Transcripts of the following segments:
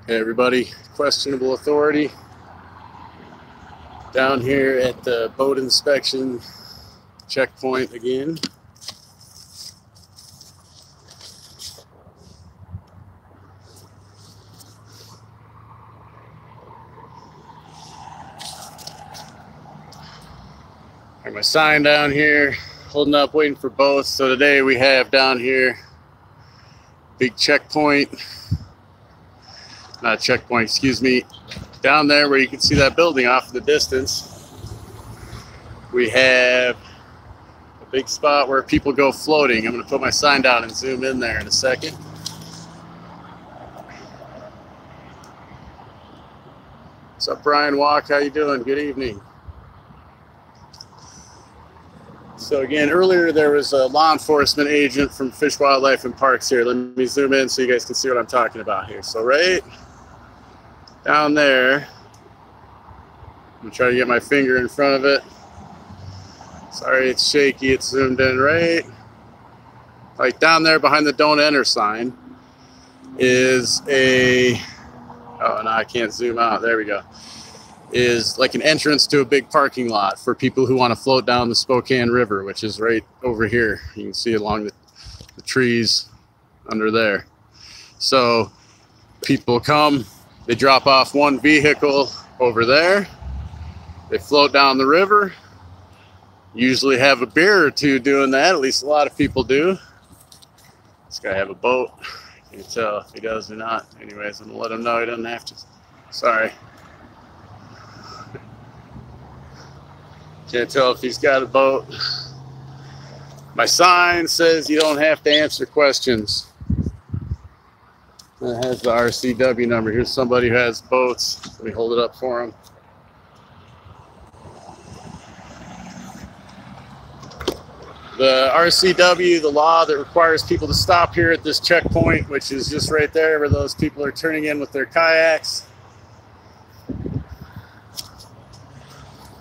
Hey everybody, questionable authority down here at the boat inspection checkpoint again. Got my sign down here, holding up, waiting for boats. So today we have down here big checkpoint. Not checkpoint, excuse me. Down there where you can see that building off in the distance, we have a big spot where people go floating. I'm going to put my sign down and zoom in there in a second. What's up, Brian Walk? How you doing? Good evening. So again, earlier there was a law enforcement agent from Fish, Wildlife, and Parks here. Let me zoom in so you guys can see what I'm talking about here. So right down there, I'm gonna try to get my finger in front of it. Sorry, it's shaky, it's zoomed in right. Like down there behind the don't enter sign is a, oh no, I can't zoom out, there we go. Is like an entrance to a big parking lot for people who want to float down the Spokane River, which is right over here. You can see along the trees under there. So people come, they drop off one vehicle over there, they float down the river, usually have a beer or two doing that, at least a lot of people do. This guy have a boat, I can't tell if he does or not. Anyways, I'm gonna let him know he doesn't have to. Sorry. Can't tell if he's got a boat. My sign says you don't have to answer questions. It has the RCW number. Here's somebody who has boats. Let me hold it up for him. The RCW, the law that requires people to stop here at this checkpoint, which is just right there where those people are turning in with their kayaks,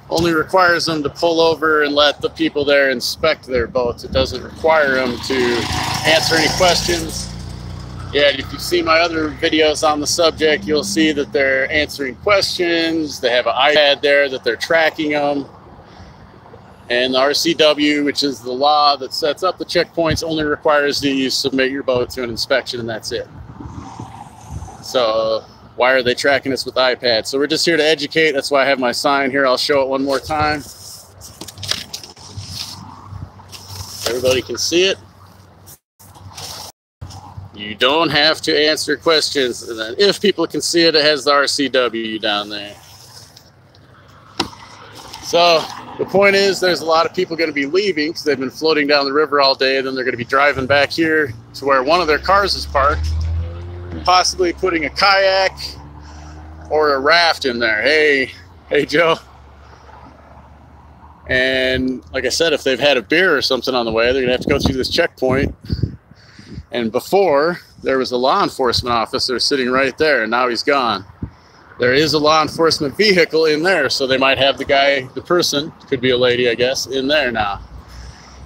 only requires them to pull over and let the people there inspect their boats. It doesn't require them to answer any questions. Yeah, if you see my other videos on the subject, you'll see that they're answering questions. They have an iPad there that they're tracking them. And the RCW, which is the law that sets up the checkpoints, only requires that you submit your boat to an inspection, and that's it. So why are they tracking us with iPads? So we're just here to educate. That's why I have my sign here. I'll show it one more time. Everybody can see it. You don't have to answer questions. And then if people can see it, it has the RCW down there. So the point is, there's a lot of people going to be leaving because they've been floating down the river all day. And then they're going to be driving back here to where one of their cars is parked, possibly putting a kayak or a raft in there. Hey Joe. And like I said, if they've had a beer or something on the way, they're gonna have to go through this checkpoint. And before, there was a law enforcement officer sitting right there, and now he's gone. There is a law enforcement vehicle in there, so they might have the guy, the person, could be a lady, I guess, in there now,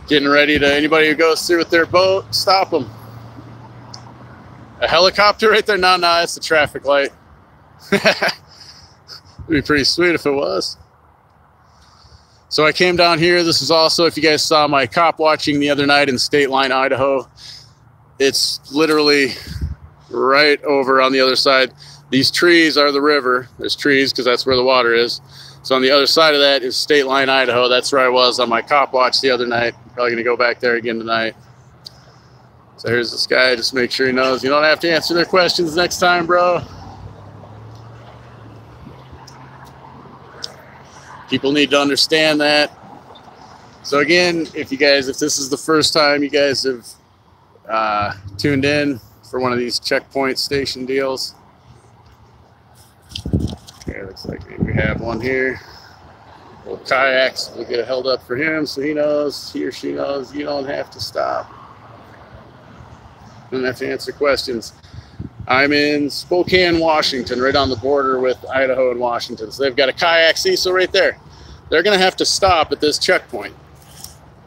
getting ready to, anybody who goes through with their boat, stop them. A helicopter right there? No, it's the traffic light. It'd be pretty sweet if it was. So I came down here. This is also, if you guys saw my cop watching the other night in State Line, Idaho, it's literally right over on the other side. These trees are the river. There's trees because that's where the water is. So on the other side of that is State Line, Idaho. That's where I was on my cop watch the other night. Probably gonna go back there again tonight. So here's this guy, just make sure he knows you don't have to answer their questions next time, bro. People need to understand that. So again, if this is the first time you guys have tuned in for one of these checkpoint station deals. Okay, looks like we have one here. Little kayaks will get held up for him so he or she knows you don't have to stop. Don't have to answer questions. I'm in Spokane, Washington, right on the border with Idaho and Washington. So they've got a kayak, so right there. They're gonna have to stop at this checkpoint.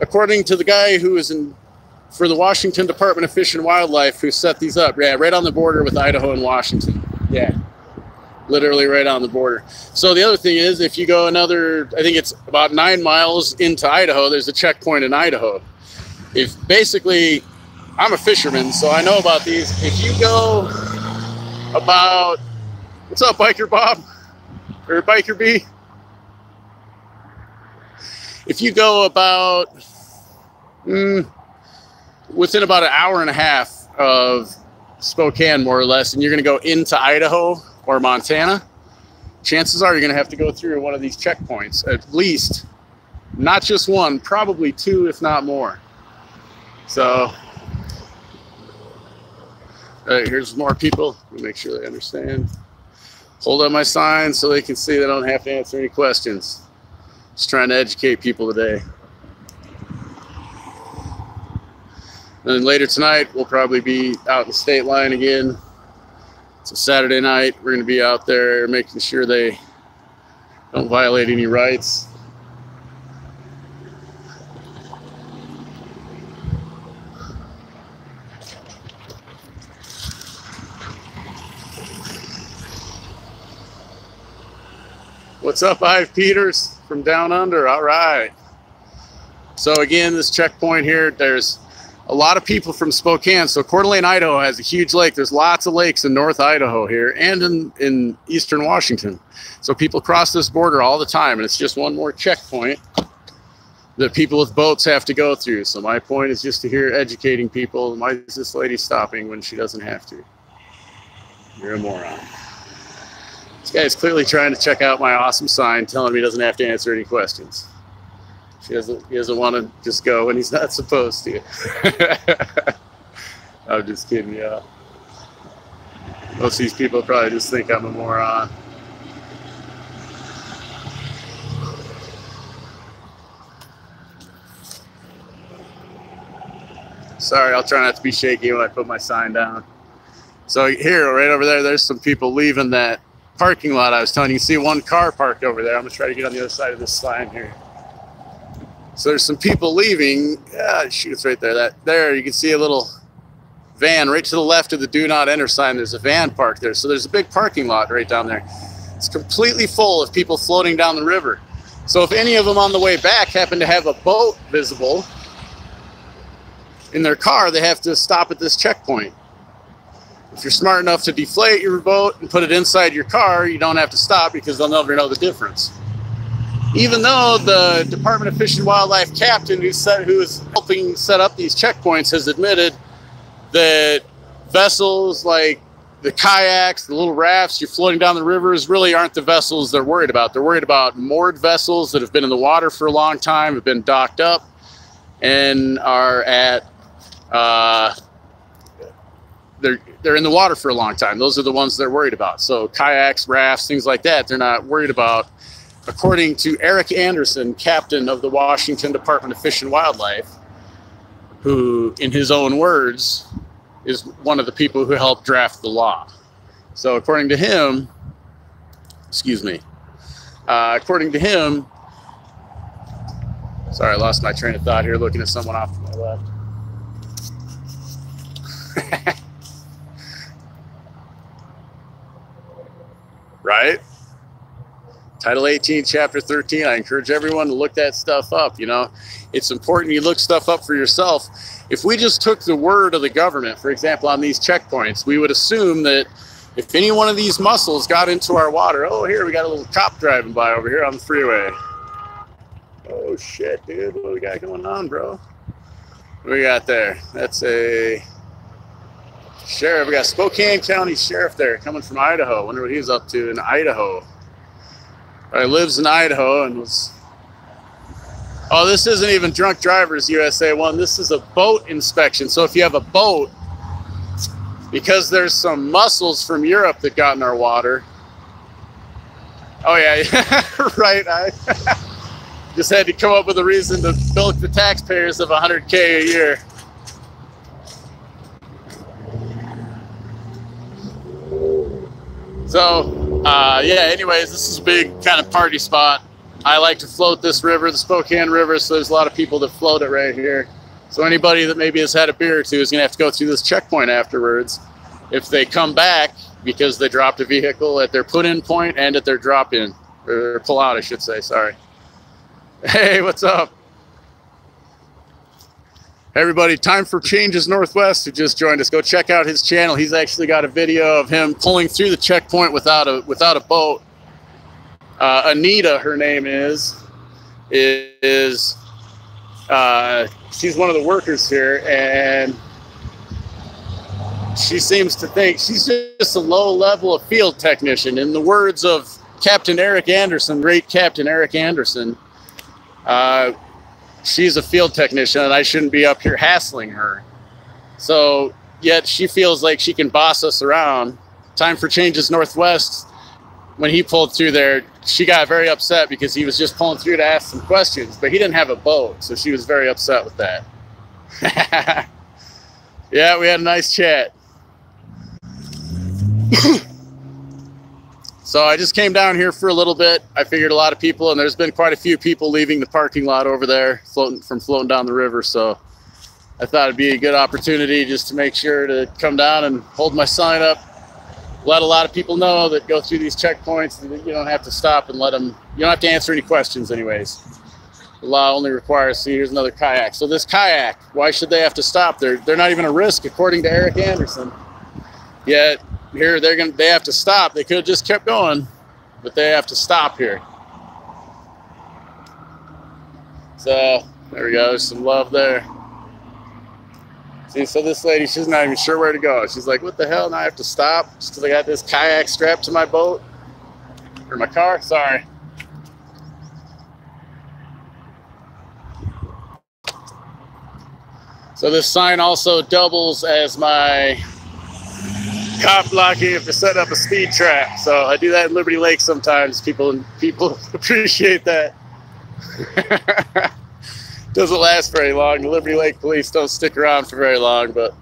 According to the guy who is for the Washington Department of Fish and Wildlife who set these up, yeah, right on the border with Idaho and Washington. Yeah. literally right on the border. So the other thing is, if you go another, I think it's about 9 miles into Idaho, there's a checkpoint in Idaho. If basically, I'm a fisherman, so I know about these. If you go about, what's up, Biker Bob? Or Biker B? If you go about, within about an hour and a half of Spokane, more or less, and you're going to go into Idaho or Montana, chances are you're going to have to go through one of these checkpoints, at least, not just one, probably 2, if not more. So, all right, here's more people. Make sure they understand. Hold up my sign so they can see they don't have to answer any questions. Just trying to educate people today. And then later tonight, we'll probably be out in the state line again. It's a Saturday night. We're going to be out there making sure they don't violate any rights. What's up, Ive Peters from Down Under? All right. So again, this checkpoint here, there's a lot of people from Spokane. So Coeur d'Alene, Idaho has a huge lake. There's lots of lakes in North Idaho here and in Eastern Washington. So people cross this border all the time, and it's just one more checkpoint that people with boats have to go through. So my point is just to hear educating people. Why is this lady stopping when she doesn't have to? You're a moron. This guy's clearly trying to check out my awesome sign, telling me he doesn't have to answer any questions. He doesn't want to just go when he's not supposed to. I'm just kidding, yeah. Most of these people probably just think I'm a moron. Sorry, I'll try not to be shaky when I put my sign down. So here, right over there, there's some people leaving that parking lot I was telling you. You can see one car parked over there. I'm gonna try to get on the other side of this sign here. So there's some people leaving. Yeah, shoot, it's right there. There you can see a little van right to the left of the do not enter sign. There's a van parked there. So there's a big parking lot right down there. It's completely full of people floating down the river. So if any of them on the way back happen to have a boat visible in their car, they have to stop at this checkpoint. If you're smart enough to deflate your boat and put it inside your car, you don't have to stop because they'll never know the difference. Even though the Department of Fish and Wildlife captain who is helping set up these checkpoints has admitted that vessels like the kayaks, the little rafts you're floating down the rivers really aren't the vessels they're worried about. They're worried about moored vessels that have been in the water for a long time, have been docked up, and are at they're in the water for a long time. Those are the ones they're worried about. So kayaks, rafts, things like that, they're not worried about. According to Eric Anderson, captain of the Washington Department of Fish and Wildlife, who, in his own words, is one of the people who helped draft the law. So according to him, according to him, sorry, I lost my train of thought here looking at someone off to my left. Right? Title 18, Chapter 13, I encourage everyone to look that stuff up. You know, it's important you look stuff up for yourself. If we just took the word of the government, for example, on these checkpoints, we would assume that if any one of these mussels got into our water, oh, here, we got a little cop driving by over here on the freeway. Oh, shit, dude, what do we got going on, bro? What do we got there? That's a sheriff. We got Spokane County Sheriff there coming from Idaho. Wonder what he's up to in Idaho. He lives in Idaho and was... Oh, this isn't even Drunk Drivers USA 1. This is a boat inspection. So if you have a boat, because there's some mussels from Europe that got in our water. Oh, yeah, right. I just had to come up with a reason to bilk the taxpayers of $100K a year. So, yeah, anyways, this is a big kind of party spot. I like to float this river, the Spokane River, so there's a lot of people that float it right here. So anybody that maybe has had a beer or two is going to have to go through this checkpoint afterwards. If they come back because they dropped a vehicle at their put-in point and at their drop-in, or pull-out, I should say, sorry. Hey, what's up? Hey everybody, Time for Changes Northwest, who just joined us. Go check out his channel. He's actually got a video of him pulling through the checkpoint without a boat. Anita, her name is she's one of the workers here, and she seems to think she's just a low level of field technician. In the words of Captain Eric Anderson, great Captain Eric Anderson, she's a field technician and I shouldn't be up here hassling her. So yet she feels like she can boss us around. Time for Changes Northwest, when he pulled through there, she got very upset because he was just pulling through to ask some questions, but he didn't have a boat, so she was very upset with that. Yeah, we had a nice chat. So I just came down here for a little bit. I figured a lot of people, and there's been quite a few people leaving the parking lot over there, floating down the river. So I thought it'd be a good opportunity just to make sure to come down and hold my sign up. Let a lot of people know that go through these checkpoints, and you don't have to stop and let them, you don't have to answer any questions anyways. The law only requires, see, here's another kayak. So this kayak, why should they have to stop? They're not even a risk, according to Eric Anderson. Yet here they have to stop. They could have just kept going, but they have to stop here. So there we go, there's some love there. See, so this lady, she's not even sure where to go. She's like, what the hell, now I have to stop just because I got this kayak strapped to my boat or my car? Sorry. So this sign also doubles as my cop blocking if to set up a speed trap. So I do that in Liberty Lake sometimes. People appreciate that. Doesn't last very long. The Liberty Lake police don't stick around for very long, but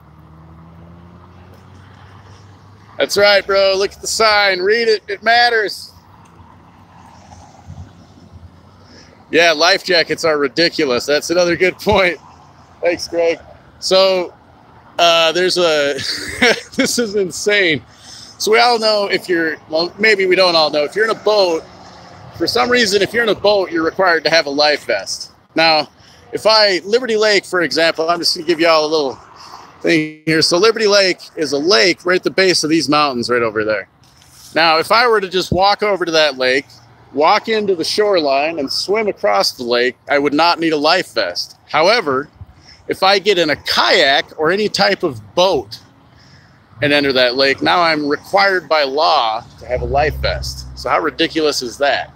that's right, bro. Look at the sign. Read it. It matters. Yeah, life jackets are ridiculous. That's another good point. Thanks, Greg. So there's a this is insane. So we all know if you're, well, maybe we don't all know, if you're in a boat, for some reason, if you're in a boat, you're required to have a life vest. Now, Liberty Lake, for example, I'm just gonna give you all a little thing here. So Liberty Lake is a lake right at the base of these mountains right over there. Now, if I were to just walk over to that lake, walk into the shoreline and swim across the lake, I would not need a life vest. However, if I get in a kayak or any type of boat and enter that lake, now I'm required by law to have a life vest. So how ridiculous is that?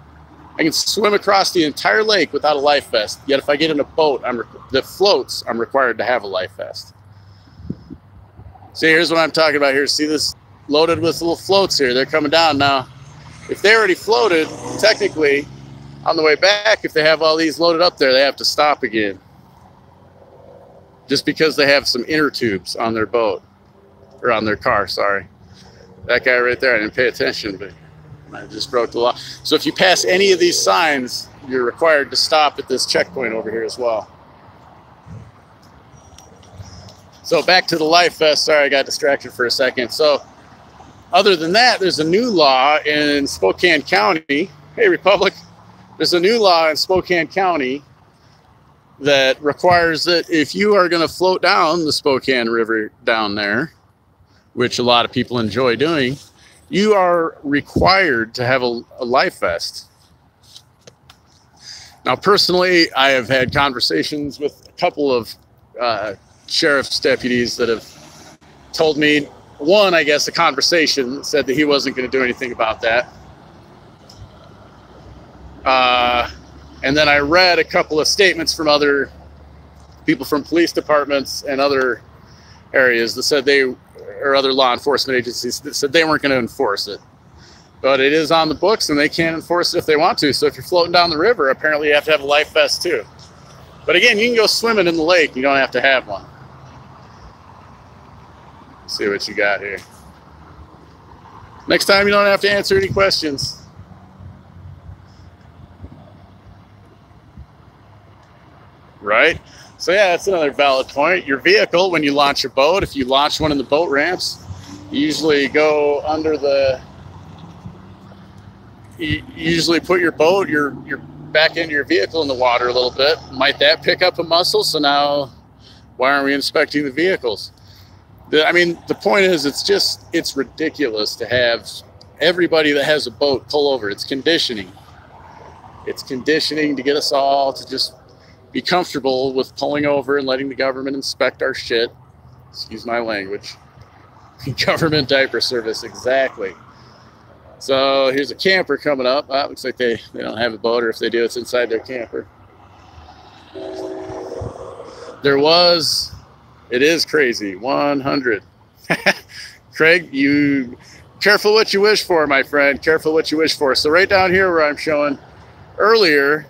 I can swim across the entire lake without a life vest, yet if I get in a boat that floats, I'm required to have a life vest. See, here's what I'm talking about here. See this loaded with little floats here? They're coming down now. If they already floated, technically, on the way back, if they have all these loaded up there, they have to stop again. Just because they have some inner tubes on their boat, or on their car, sorry. That guy right there, I didn't pay attention, but I just broke the law. So if you pass any of these signs, you're required to stop at this checkpoint over here as well. So back to the life vest. Sorry, I got distracted for a second. So other than that, there's a new law in Spokane County. Hey, Republic. There's a new law in Spokane County that requires that if you are going to float down the Spokane River down there, which a lot of people enjoy doing, you are required to have a life vest. Now, personally, I have had conversations with a couple of sheriff's deputies that have told me, one, I guess, a conversation said that he wasn't going to do anything about that. And then I read a couple of statements from other people from police departments and other areas that said or other law enforcement agencies that said they weren't going to enforce it. But it is on the books and they can enforce it if they want to. So if you're floating down the river, apparently you have to have a life vest too. But again, you can go swimming in the lake. You don't have to have one. Let's see what you got here. Next time you don't have to answer any questions. Right? So yeah, that's another valid point. Your vehicle, when you launch your boat, if you launch one in the boat ramps, You usually go under the, you usually put your boat, your back into your vehicle in the water a little bit. Might that pick up a mussel? So now, why aren't we inspecting the vehicles? I mean, the point is, it's ridiculous to have everybody that has a boat pull over. It's conditioning. It's conditioning to get us all to just be comfortable with pulling over and letting the government inspect our shit. Excuse my language. Government diaper service, exactly. So here's a camper coming up. Looks like they don't have a boat, or if they do, it's inside their camper. It is crazy, 100. Craig, you careful what you wish for, my friend. Careful what you wish for. So right down here where I'm showing earlier,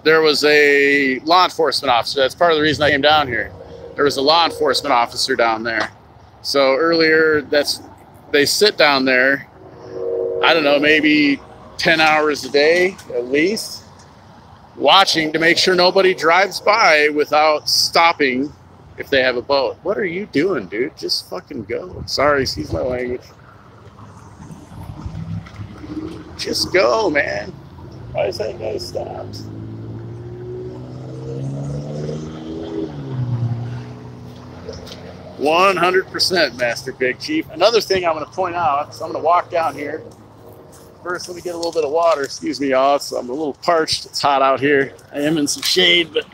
there was a law enforcement officer. That's part of the reason I came down here. There was a law enforcement officer down there. So earlier, they sit down there, I don't know, maybe 10 hours a day at least, watching to make sure nobody drives by without stopping if they have a boat. What are you doing, dude? Just fucking go. Sorry, excuse my language. Just go, man. Why is that guy stopped? %, Master Big Chief. Another thing I'm going to point out, so I'm going to walk down here. First, let me get a little bit of water. Excuse me, y'all. So I'm a little parched. It's hot out here. I am in some shade, but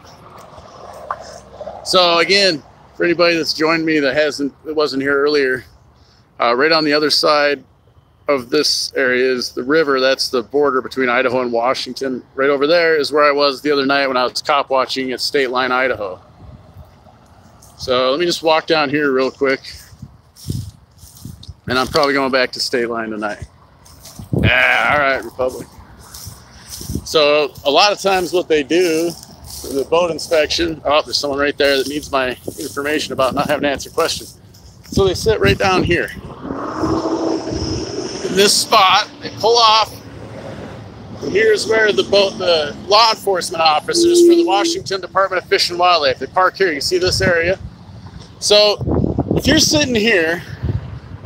so again, for anybody that's joined me that wasn't here earlier, right on the other side of this area is the river. That's the border between Idaho and Washington. Right over there is where I was the other night when I was cop watching at State Line, Idaho. So let me just walk down here real quick, and I'm probably going back to State Line tonight. Yeah, all right, Republic. So a lot of times what they do for the boat inspection, oh, there's someone right there that needs my information about not having to answer questions. So they sit right down here in this spot, they pull off. Here's where the law enforcement officers for the Washington Department of Fish and Wildlife, they park here. You see this area? So if you're sitting here,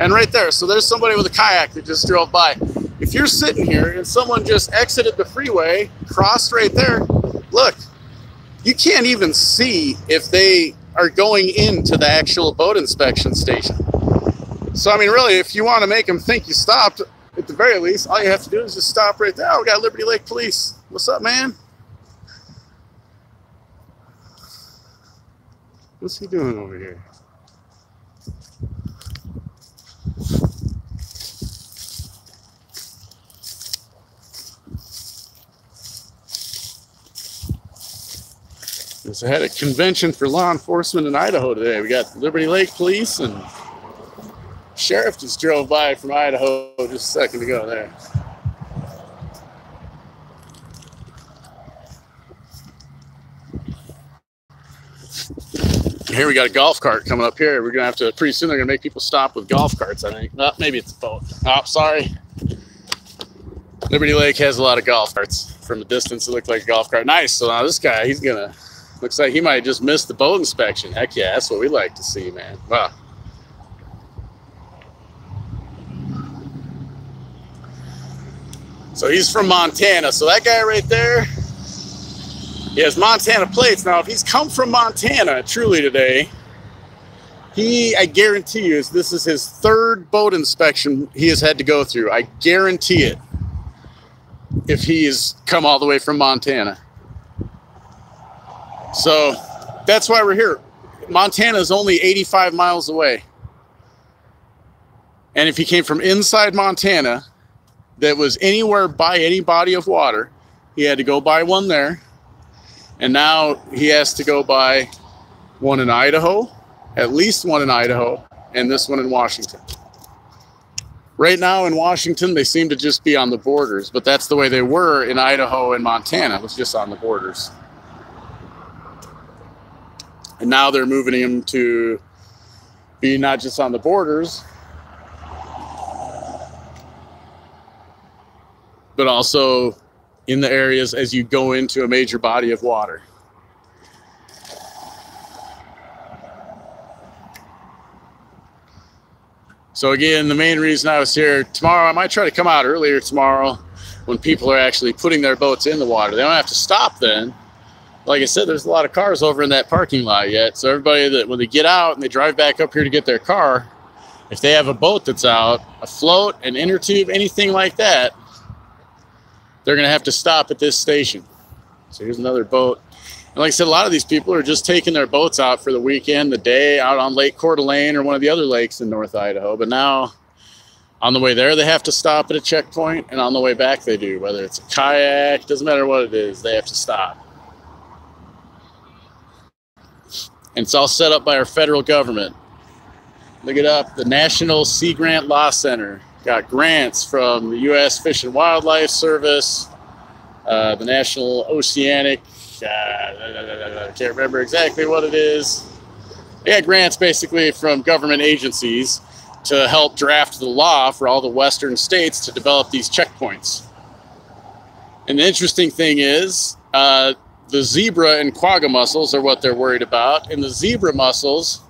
and right there, so there's somebody with a kayak that just drove by. If you're sitting here and someone just exited the freeway, crossed right there, look, you can't even see if they are going into the actual boat inspection station. So, I mean, really, if you want to make them think you stopped, at the very least, all you have to do is just stop right there. Oh, we got Liberty Lake Police. What's up, man? What's he doing over here? I had a convention for law enforcement in Idaho today. We got Liberty Lake Police, and sheriff just drove by from Idaho just a second ago there. Here we got a golf cart coming up here. We're gonna have to, pretty soon they're gonna make people stop with golf carts, I think. Oh, maybe it's a boat. Oh, sorry. Liberty Lake has a lot of golf carts. From a distance, it looked like a golf cart. Nice. So now this guy, looks like he might just miss the boat inspection. Heck yeah, that's what we like to see, man. Wow. So he's from Montana. So that guy right there, he has Montana plates. Now, if he's come from Montana truly today, I guarantee you, this is his third boat inspection he has had to go through. I guarantee it, if he has come all the way from Montana. So that's why we're here. Montana is only 85 miles away. And if he came from inside Montana that was anywhere by any body of water, he had to go by one there. And now he has to go by one in Idaho, at least one in Idaho, and this one in Washington. Right now in Washington, they seem to just be on the borders, but that's the way they were in Idaho and Montana. It was just on the borders. And now they're moving him to be not just on the borders, but also in the areas as you go into a major body of water. So again, the main reason I was here tomorrow, I might try to come out earlier tomorrow when people are actually putting their boats in the water. They don't have to stop then. Like I said, there's a lot of cars over in that parking lot yet. So everybody that when they get out and they drive back up here to get their car, if they have a boat that's out, a float, an inner tube, anything like that, they're going to have to stop at this station. So here's another boat. And like I said, a lot of these people are just taking their boats out for the weekend, the day, out on Lake Coeur d'Alene or one of the other lakes in North Idaho. But now, on the way there, they have to stop at a checkpoint, and on the way back they do. Whether it's a kayak, doesn't matter what it is, they have to stop. And it's all set up by our federal government. Look it up, the National Sea Grant Law Center. Got grants from the U.S. Fish and Wildlife Service, the National Oceanic, I can't remember exactly what it is. They got grants basically from government agencies to help draft the law for all the western states to develop these checkpoints. And the interesting thing is, the zebra and quagga mussels are what they're worried about. And the zebra mussels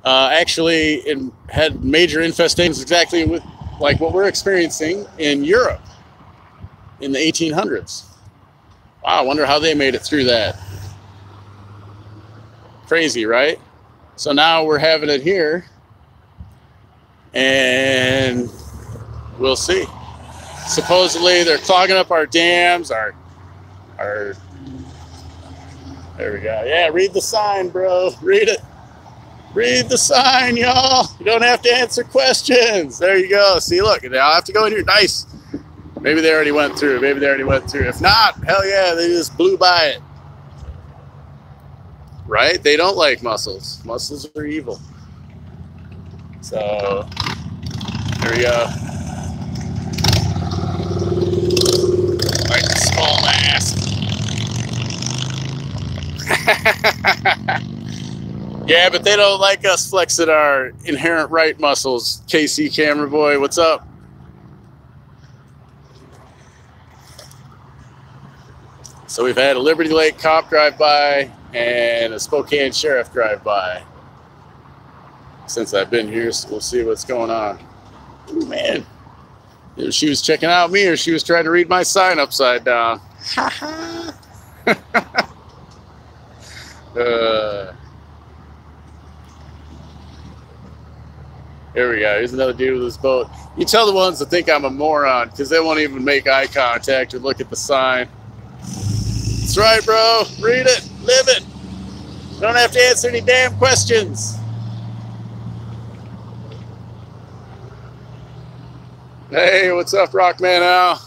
actually had major infestations exactly with like what we're experiencing in Europe in the 1800s. Wow, I wonder how they made it through that. Crazy, right? So now we're having it here, and we'll see. Supposedly they're clogging up our dams, our there we go. Yeah, read the sign, bro. Read it. Read the sign, y'all. You don't have to answer questions. There you go. See, look, I'll have to go in here. Nice. Maybe they already went through. Maybe they already went through. If not, hell yeah, they just blew by it. Right? They don't like mussels. Mussels are evil. So, there we go. Like the small mask. Yeah, but they don't like us flexing our inherent right muscles. KC Camera Boy, what's up? So we've had a Liberty Lake cop drive by and a Spokane sheriff drive by since I've been here, so we'll see what's going on. Ooh, man. Either she was checking out me or she was trying to read my sign upside down. Ha ha. Here we go. Here's another dude with his boat. You tell the ones that think I'm a moron because they won't even make eye contact or look at the sign. That's right, bro. Read it. Live it. You don't have to answer any damn questions. Hey, what's up, Rockman Al?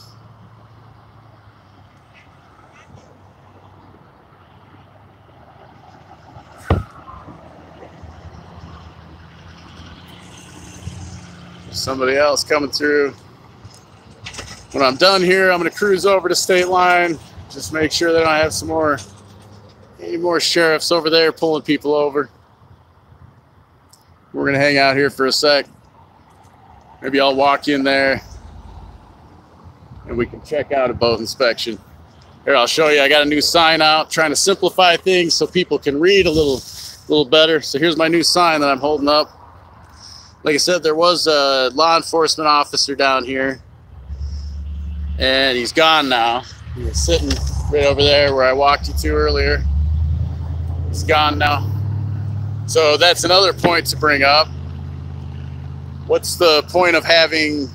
Somebody else coming through. When I'm done here, I'm going to cruise over to State Line. Just make sure that I don't have any more sheriffs over there pulling people over. We're going to hang out here for a sec. Maybe I'll walk in there and we can check out a boat inspection. Here, I'll show you. I got a new sign out, trying to simplify things so people can read a little better. So here's my new sign that I'm holding up. Like I said, there was a law enforcement officer down here, and he's gone now. He was sitting right over there where I walked you to earlier. He's gone now. So that's another point to bring up. What's the point of having...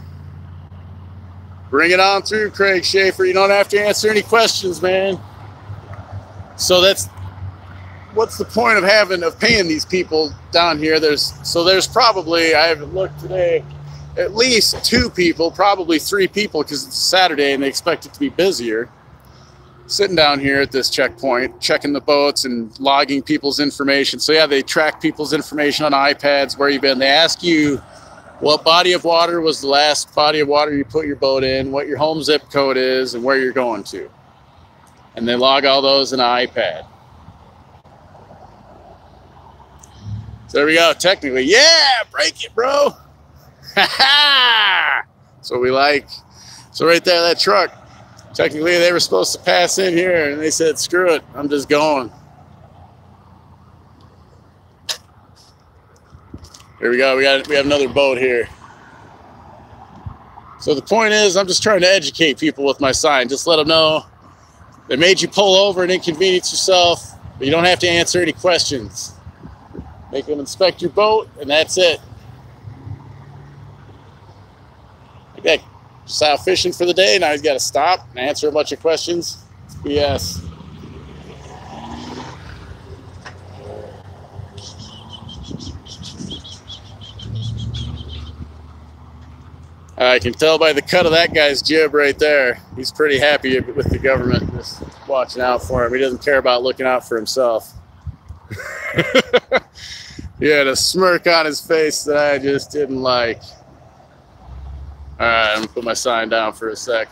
Bring it on through, Craig Schaefer. You don't have to answer any questions, man. So that's... What's the point of paying these people down here? There's probably, I haven't looked today, at least 2 people, probably 3 people, because it's Saturday and they expect it to be busier, sitting down here at this checkpoint, checking the boats and logging people's information. So yeah, they track people's information on iPads, where you've been. They ask you what body of water was the last body of water you put your boat in, what your home zip code is, and where you're going to. And they log all those in an iPad. So there we go, technically. Yeah, break it, bro. So we like. So right there, that truck, technically they were supposed to pass in here, and they said, screw it, I'm just going. Here we go. We have another boat here. So the point is, I'm just trying to educate people with my sign. Just let them know they made you pull over and inconvenience yourself, but you don't have to answer any questions. Make them inspect your boat, and that's it. Okay, just out fishing for the day. Now he's got to stop and answer a bunch of questions. It's BS. I can tell by the cut of that guy's jib right there. He's pretty happy with the government just watching out for him. He doesn't care about looking out for himself. He had a smirk on his face that I just didn't like. All right, I'm gonna put my sign down for a sec.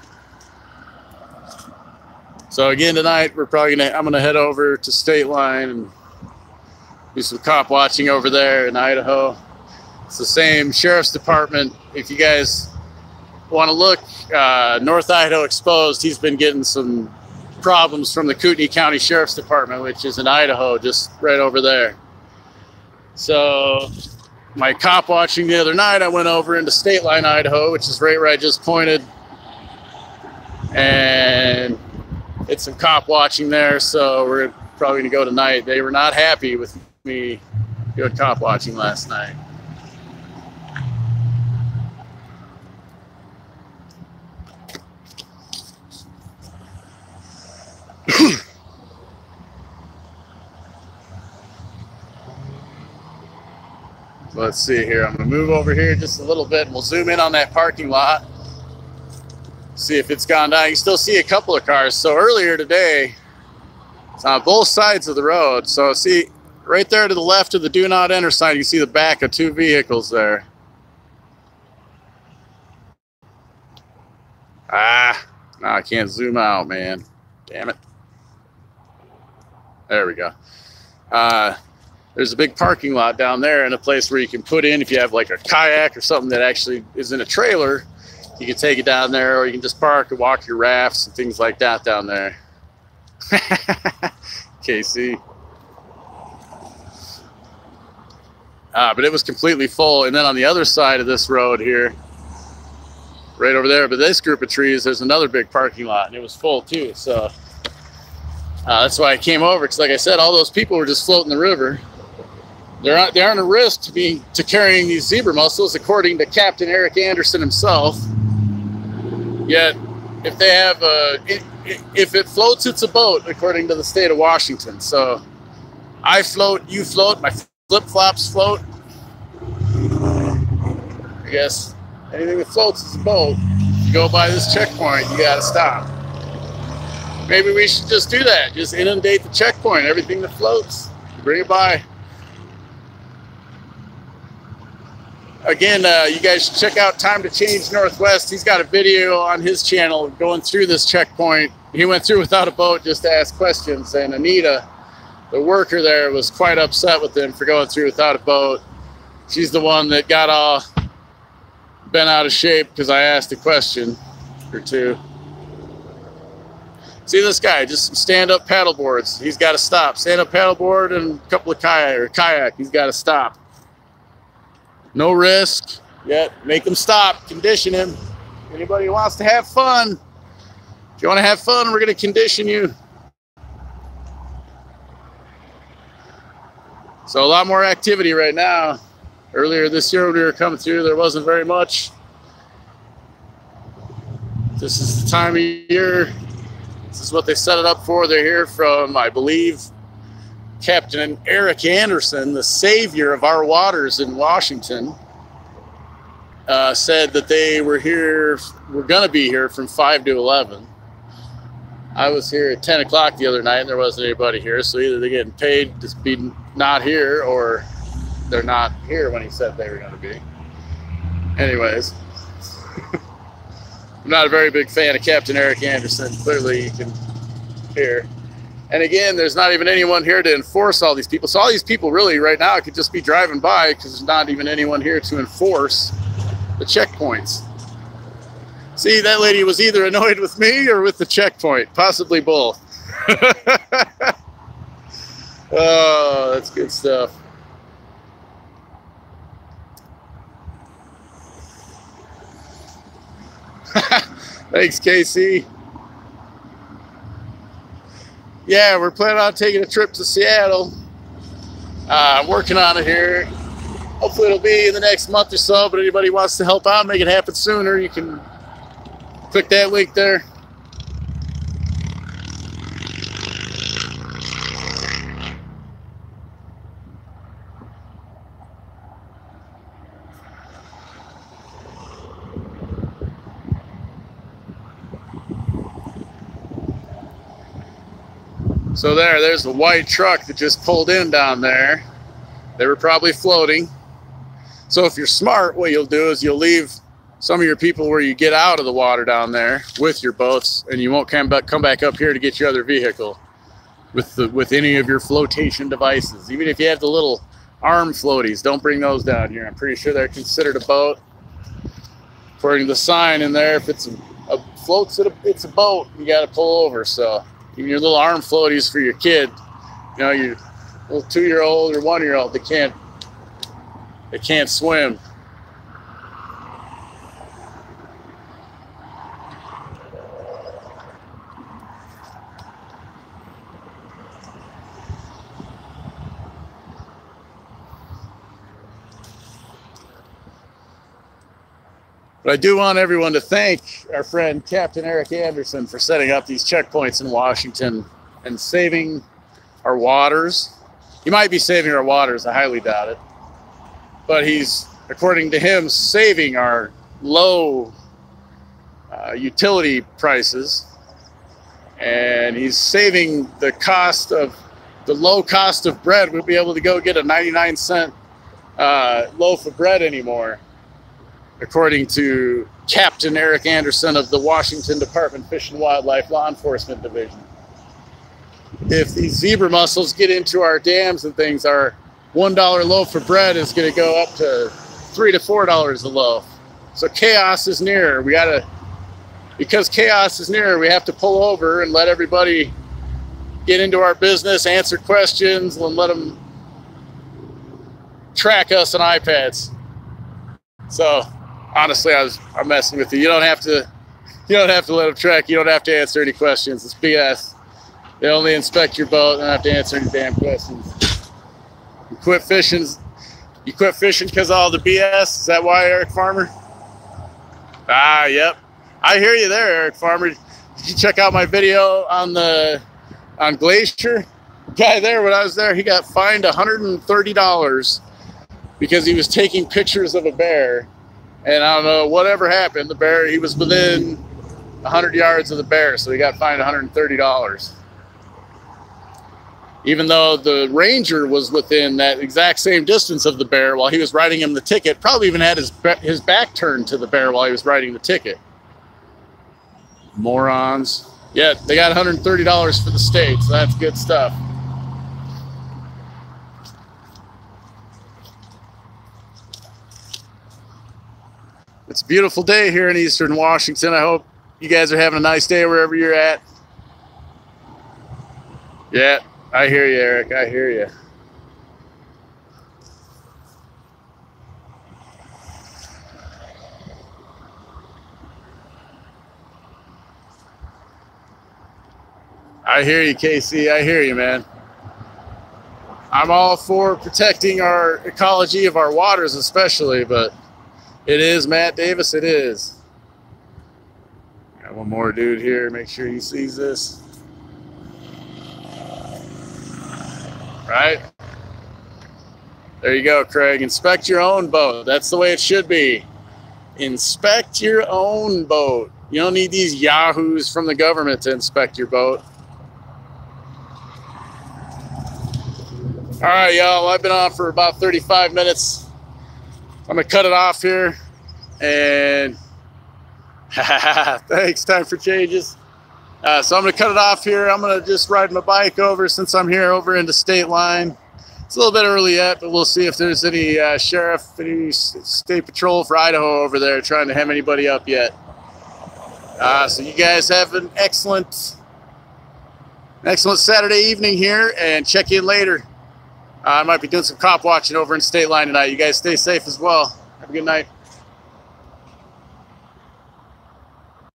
So again tonight, I'm gonna head over to State Line and do some cop watching over there in Idaho. It's the same sheriff's department. If you guys want to look, North Idaho Exposed, he's been getting some problems from the Kootenai County Sheriff's Department, which is in Idaho, just right over there. So my cop watching the other night, I went over into State Line, Idaho, which is right where I just pointed, and it's some cop watching there. So we're probably gonna go tonight. They were not happy with me doing cop watching last night. Let's see here. I'm going to move over here just a little bit and we'll zoom in on that parking lot. See if it's gone down. You can still see a couple of cars. So earlier today, it's on both sides of the road. So see right there to the left of the do not enter sign, you see the back of two vehicles there. Ah, no, I can't zoom out, man. Damn it. There we go. There's a big parking lot down there and a place where you can put in, if you have like a kayak or something that actually is in a trailer, you can take it down there, or you can just park and walk your rafts and things like that down there. KC. But it was completely full. And then on the other side of this road here, right over there, but this group of trees, there's another big parking lot and it was full too. So that's why I came over, because like I said, all those people were just floating the river. They aren't a risk to carrying these zebra mussels, according to Captain Eric Anderson himself. Yet, if they have if it floats, it's a boat, according to the state of Washington. So, I float, you float, my flip-flops float. I guess anything that floats is a boat. If you go by this checkpoint, you gotta stop. Maybe we should just do that. Just inundate the checkpoint. Everything that floats, bring it by. Again, you guys should check out Time to Change Northwest. He's got a video on his channel going through this checkpoint. He went through without a boat just to ask questions, and Anita, the worker there, was quite upset with him for going through without a boat. She's the one that got all bent out of shape because I asked a question or two. See this guy, just some stand-up paddle boards. He's got to stop. Stand-up paddleboard and a couple of kayak. He's got to stop. No risk yet. Make him stop. Condition him. Anybody who wants to have fun. If you want to have fun, we're going to condition you. So a lot more activity right now. Earlier this year when we were coming through, there wasn't very much. This is the time of year. This is what they set it up for. They're here from, I believe, Captain Eric Anderson, the savior of our waters in Washington, said that they were going to be here from 5 to 11. I was here at 10 o'clock the other night and there wasn't anybody here. So either they're getting paid to be not here, or they're not here when he said they were going to be. Anyways. I'm not a very big fan of Captain Eric Anderson. Clearly you can hear. And again, there's not even anyone here to enforce all these people. So all these people really right now could just be driving by because there's not even anyone here to enforce the checkpoints. See, that lady was either annoyed with me or with the checkpoint. Possibly both. Oh, that's good stuff. Thanks, Casey. Yeah, we're planning on taking a trip to Seattle. I'm working on it here. Hopefully it'll be in the next month or so, but anybody wants to help out, make it happen sooner, you can click that link there. So there's a white truck that just pulled in down there. They were probably floating. So if you're smart, what you'll do is you'll leave some of your people where you get out of the water down there with your boats, and you won't come back up here to get your other vehicle with any of your flotation devices. Even if you have the little arm floaties, don't bring those down here. I'm pretty sure they're considered a boat. According to the sign in there, if it's a floats, it's a boat. You got to pull over. So even your little arm floaties for your kid, you know, your little 2-year-old or 1-year-old, they can't swim. But I do want everyone to thank our friend Captain Eric Anderson for setting up these checkpoints in Washington and saving our waters. He might be saving our waters, I highly doubt it. But he's, according to him, saving our low utility prices. And he's saving the low cost of bread. We'll be able to go get a 99-cent loaf of bread anymore, according to Captain Eric Anderson of the Washington Department Fish and Wildlife Law Enforcement Division. If these zebra mussels get into our dams and things, our $1 loaf of bread is going to go up to $3 to $4 a loaf. So chaos is near. Because chaos is near, we have to pull over and let everybody get into our business, answer questions, and let them track us on iPads. So honestly, I'm messing with you. You don't have to let them track. You don't have to answer any questions. It's BS. They only inspect your boat and don't have to answer any damn questions. You quit fishing because of all the BS? Is that why, Eric Farmer? Ah, yep. I hear you there, Eric Farmer. Did you check out my video on Glacier? The guy there, when I was there, he got fined $130 because he was taking pictures of a bear. And I don't know whatever happened. The bear, he was within 100 yards of the bear, so he got fined $130. Even though the ranger was within that exact same distance of the bear while he was writing him the ticket, probably even had his back turned to the bear while he was writing the ticket. Morons. Yeah, they got $130 for the state, so that's good stuff. It's a beautiful day here in Eastern Washington. I hope you guys are having a nice day wherever you're at. Yeah, I hear you, Eric. I hear you. I hear you, Casey. I hear you, man. I'm all for protecting our ecology of our waters especially, but it is, Matt Davis, it is. Got one more dude here. Make sure he sees this. Right? There you go, Craig. Inspect your own boat. That's the way it should be. Inspect your own boat. You don't need these yahoos from the government to inspect your boat. All right, y'all. I've been on for about 35 minutes. I'm going to cut it off here. And thanks. Time for changes. So I'm going to cut it off here. I'm going to just ride my bike over since I'm here over into State Line. It's a little bit early yet, but we'll see if there's any sheriff, any state patrol for Idaho over there trying to hem anybody up yet. So you guys have an excellent Saturday evening here, and check in later. I might be doing some cop watching over in State Line tonight. You guys stay safe as well. Have a good night.